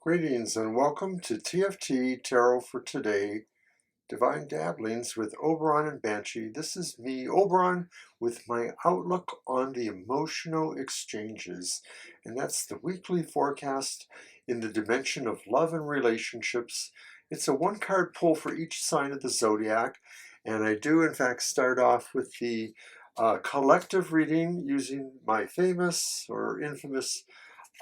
Greetings and welcome to TFT Tarot for Today, Divine Dabblings with Oberon and Banshee. This is me, Oberon, with my outlook on the emotional exchanges. And that's the weekly forecast in the dimension of love and relationships. It's a one-card pull for each sign of the Zodiac. And I do, in fact, start off with the collective reading using my famous or infamous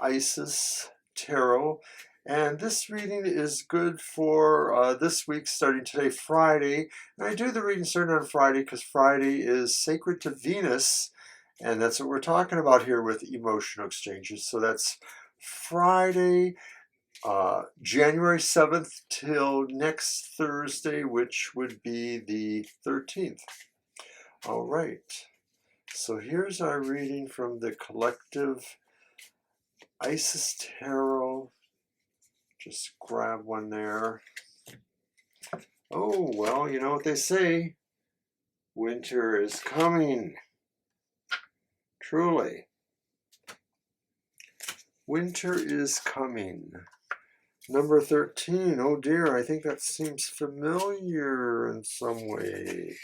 Isis Tarot. And this reading is good for this week, starting today, Friday. And I do the reading starting on Friday because Friday is sacred to Venus. And that's what we're talking about here with emotional exchanges. So that's Friday, January 7th till next Thursday, which would be the 13th. All right. So here's our reading from the collective Isis Tarot. Just grab one there. Oh, well, you know what they say. Winter is coming. Truly. Winter is coming. Number 13. Oh dear, I think that seems familiar in some way.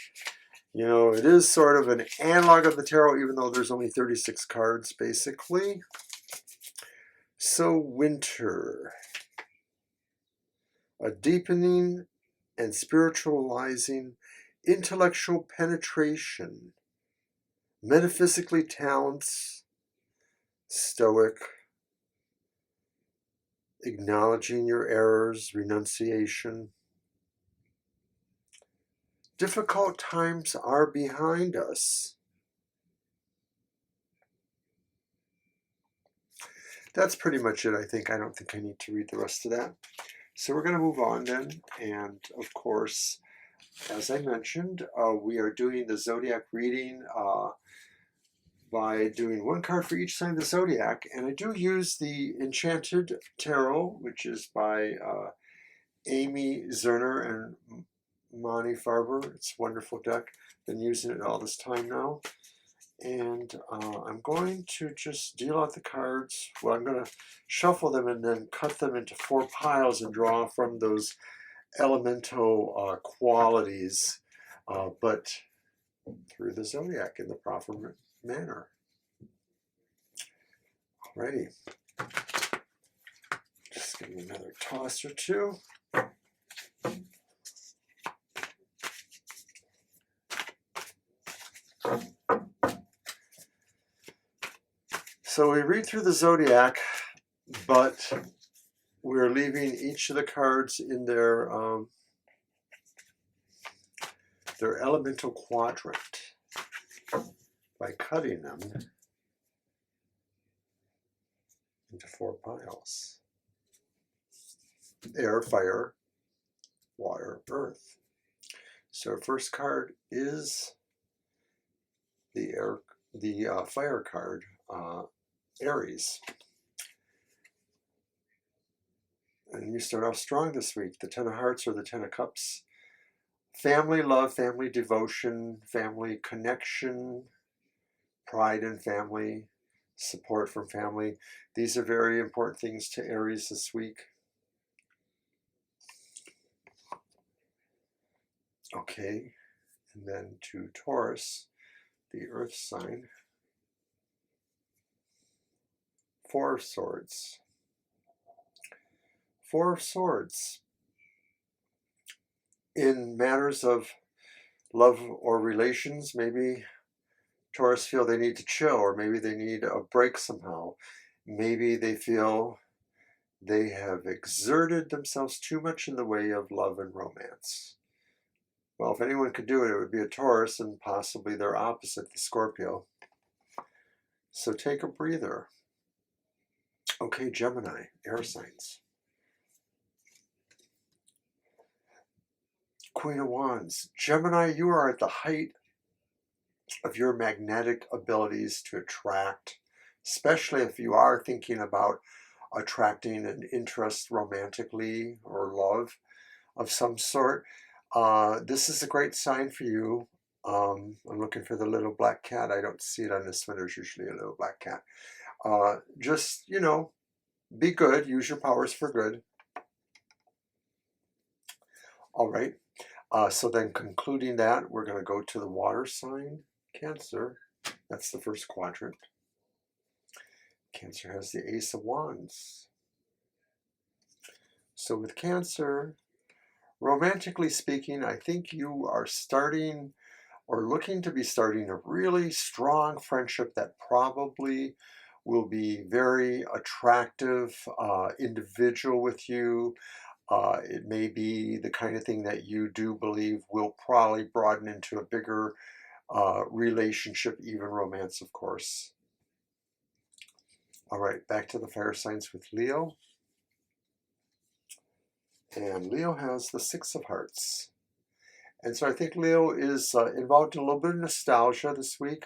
You know, it is sort of an analog of the tarot, even though there's only 36 cards, basically. So, winter. A deepening and spiritualizing intellectual penetration, metaphysically talents, stoic, acknowledging your errors, renunciation. Difficult times are behind us. That's pretty much it, I think. I don't think I need to read the rest of that. So we're going to move on then, and of course, as I mentioned, we are doing the Zodiac reading by doing one card for each sign of the Zodiac, and I do use the Enchanted Tarot, which is by Amy Zerner and Monte Farber. It's a wonderful deck. Been using it all this time now. And I'm going to just deal out the cards. Well, I'm going to shuffle them and then cut them into 4 piles and draw from those elemental qualities, but through the Zodiac in the proper manner. Alrighty. Just give me another toss or two. So we read through the Zodiac, but we're leaving each of the cards in their elemental quadrant by cutting them into 4 piles. Air, fire, water, earth. So our first card is the fire card, Aries. And you start off strong this week. The 10 of Hearts or the 10 of Cups. Family love, family devotion, family connection, pride in family, support from family. These are very important things to Aries this week. Okay, and then to Taurus, the earth sign. 4 of Swords. 4 of Swords. In matters of love or relations, maybe Taurus feel they need to chill, or maybe they need a break somehow. Maybe they feel they have exerted themselves too much in the way of love and romance. Well, if anyone could do it, it would be a Taurus, and possibly their opposite, the Scorpio. So take a breather. Okay, Gemini, air signs. Queen of Wands. Gemini, you are at the height of your magnetic abilities to attract, especially if you are thinking about attracting an interest romantically or love of some sort. This is a great sign for you. I'm looking for the little black cat. I don't see it on this one. There's usually a little black cat. Just, you know, be good, use your powers for good. All right, so then concluding that, we're going to go to the water sign, Cancer. That's the first quadrant. Cancer has the Ace of Wands. So with Cancer, romantically speaking, I think you are starting or looking to be starting a really strong friendship that probably will be very attractive individual with you. It may be the kind of thing that you do believe will probably broaden into a bigger relationship, even romance, of course. All right, back to the fire signs with Leo. And Leo has the Six of Hearts. And so I think Leo is involved in a little bit of nostalgia this week.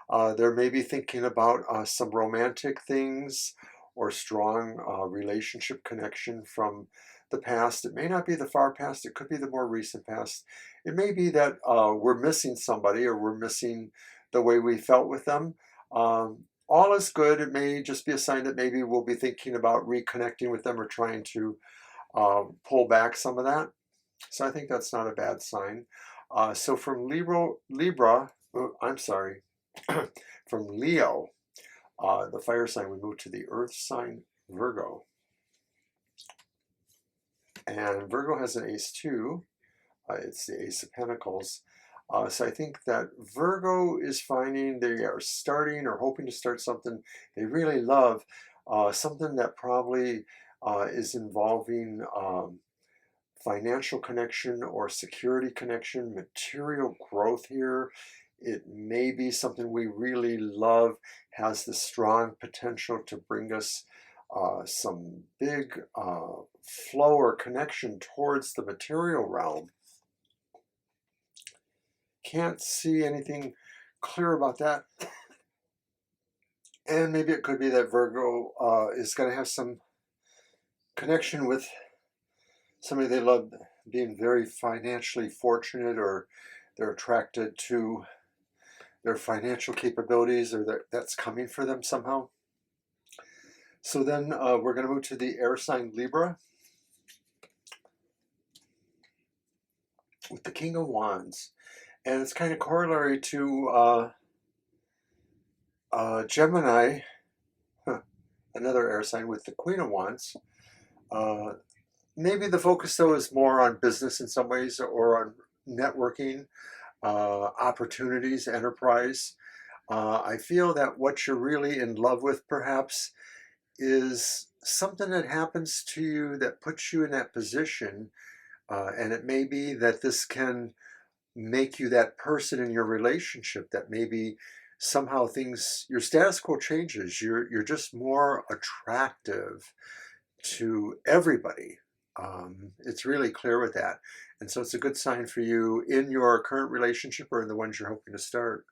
They're maybe thinking about some romantic things or strong relationship connection from the past. It may not be the far past. It could be the more recent past. It may be that we're missing somebody or we're missing the way we felt with them. All is good. It may just be a sign that maybe we'll be thinking about reconnecting with them or trying to pull back some of that. So I think that's not a bad sign. So from from Leo, the fire sign, we move to the earth sign, Virgo. And Virgo has an ace too. It's the Ace of Pentacles. So I think that Virgo is finding they are starting or hoping to start something they really love, something that probably is involving financial connection or security connection, material growth here. It may be something we really love, has the strong potential to bring us some big flow or connection towards the material realm. Can't see anything clear about that. And maybe it could be that Virgo is going to have some connection with somebody they love being very financially fortunate, or they're attracted to their financial capabilities, or that's coming for them somehow. So then we're going to move to the air sign Libra with the King of Wands. And it's kind of corollary to Gemini, another air sign with the Queen of Wands. Maybe the focus, though, is more on business in some ways, or on networking, opportunities, enterprise. I feel that what you're really in love with, perhaps, is something that happens to you that puts you in that position. And it may be that this can make you that person in your relationship, that maybe somehow your status quo changes. You're just more attractive to everybody. It's really clear with that. And so it's a good sign for you in your current relationship or in the ones you're hoping to start.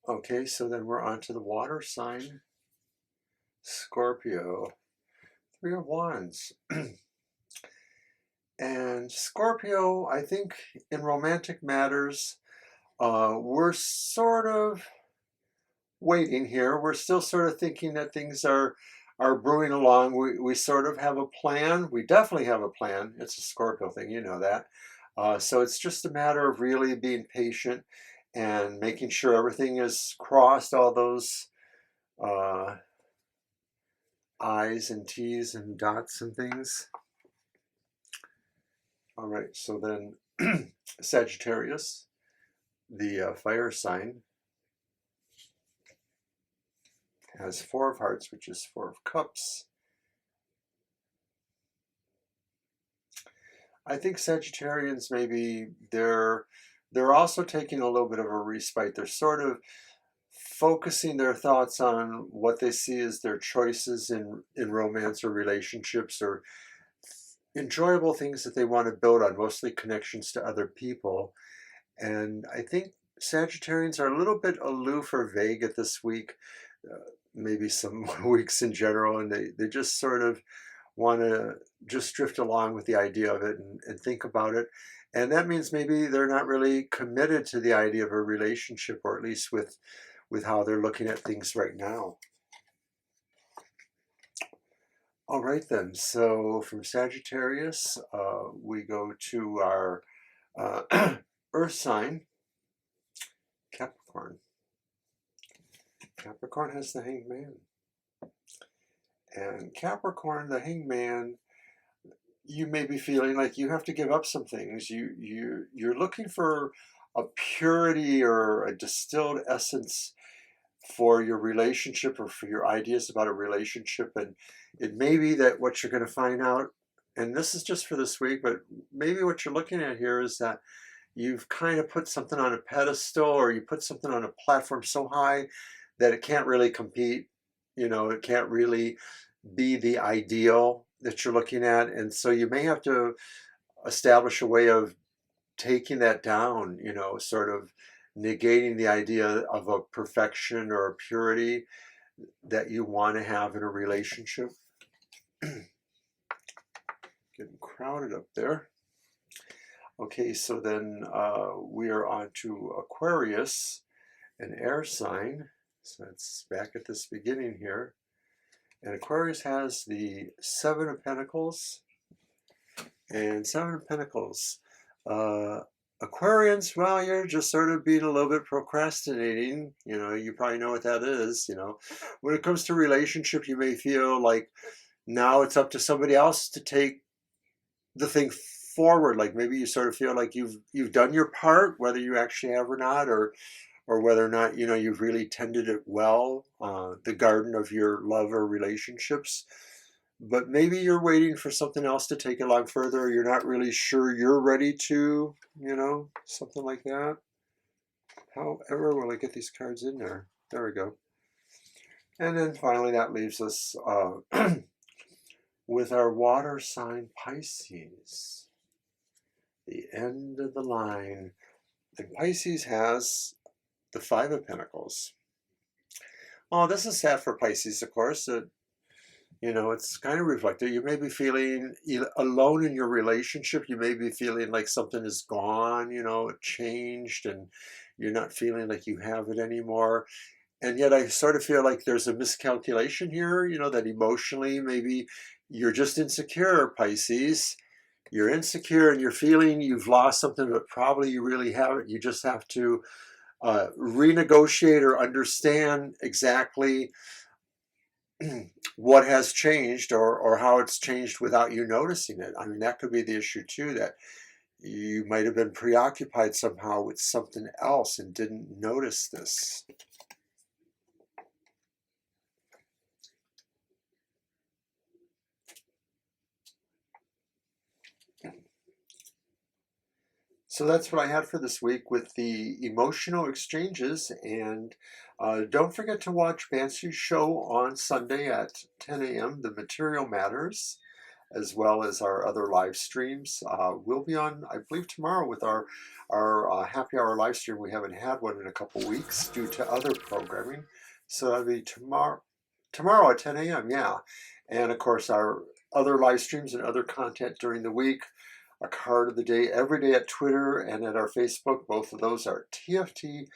Okay, so then we're on to the water sign, Scorpio. Three of Wands. And Scorpio, I think in romantic matters, we're sort of waiting here. We're still sort of thinking that things are brewing along. We sort of have a plan. We definitely have a plan. It's a Scorpio thing, you know that. So it's just a matter of really being patient and making sure everything is crossed, all those I's and T's and dots and things. All right, so then Sagittarius, the fire sign, has Four of Hearts, which is Four of Cups. I think Sagittarians, maybe they're also taking a little bit of a respite. They're sort of focusing their thoughts on what they see as their choices in romance or relationships, or enjoyable things that they want to build on, mostly connections to other people. And I think Sagittarians are a little bit aloof or vague at this week, maybe some weeks in general, and they just sort of want to just drift along with the idea of it and think about it. And that means maybe they're not really committed to the idea of a relationship, or at least with with how they're looking at things right now. All right then, so from Sagittarius, we go to our Earth sign, Capricorn. Capricorn has the Hanged Man. And Capricorn, the Hanged Man, you may be feeling like you have to give up some things. You're looking for a purity or a distilled essence for your relationship or for your ideas about a relationship. And it may be that what you're going to find out, and this is just for this week, but maybe what you're looking at here is that you've kind of put something on a pedestal, or you put something on a platform so high that it can't really compete. You know, it can't really be the ideal that you're looking at. And so you may have to establish a way of taking that down, you know, sort of negating the idea of a perfection or a purity that you want to have in a relationship. Getting crowded up there. Okay, so then we are on to Aquarius, an air sign. So it's back at this beginning here. And Aquarius has the Seven of Pentacles. And Seven of Pentacles. Aquarians, well, you're just sort of being a little bit procrastinating. You know, you probably know what that is. You know, when it comes to relationship, you may feel like now it's up to somebody else to take the thing forward. Like maybe you sort of feel like you've done your part, whether you actually have or not, or whether or not, you know, you've really tended it well, the garden of your love or relationships. But maybe you're waiting for something else to take it along further, or you're not really sure you're ready to, you know, something like that. However, will I get these cards in there? There we go. And then finally that leaves us with our water sign Pisces. The end of the line. And Pisces has the Five of Pentacles. Oh, this is sad for Pisces, of course. You know, it's kind of reflective. You may be feeling alone in your relationship. You may be feeling like something is gone, you know, it changed, and you're not feeling like you have it anymore. And yet I sort of feel like there's a miscalculation here, you know, that emotionally maybe you're just insecure, Pisces. You're insecure and you're feeling you've lost something, but probably you really haven't. You just have to renegotiate or understand exactly what has changed, or how it's changed without you noticing it. I mean, that could be the issue too, that you might have been preoccupied somehow with something else and didn't notice this. So that's what I had for this week with the emotional exchanges. And don't forget to watch Banshee's show on Sunday at 10 a.m., The Material Matters, as well as our other live streams. We'll be on, I believe, tomorrow with our happy hour live stream. We haven't had one in a couple weeks due to other programming. So that'll be tomorrow at 10 a.m., yeah. And of course, our other live streams and other content during the week. A card of the day every day at Twitter and at our Facebook. Both of those are TFT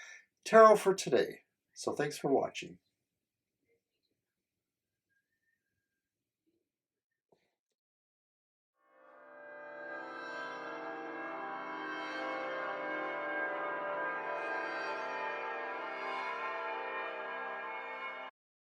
Tarot for Today. So thanks for watching.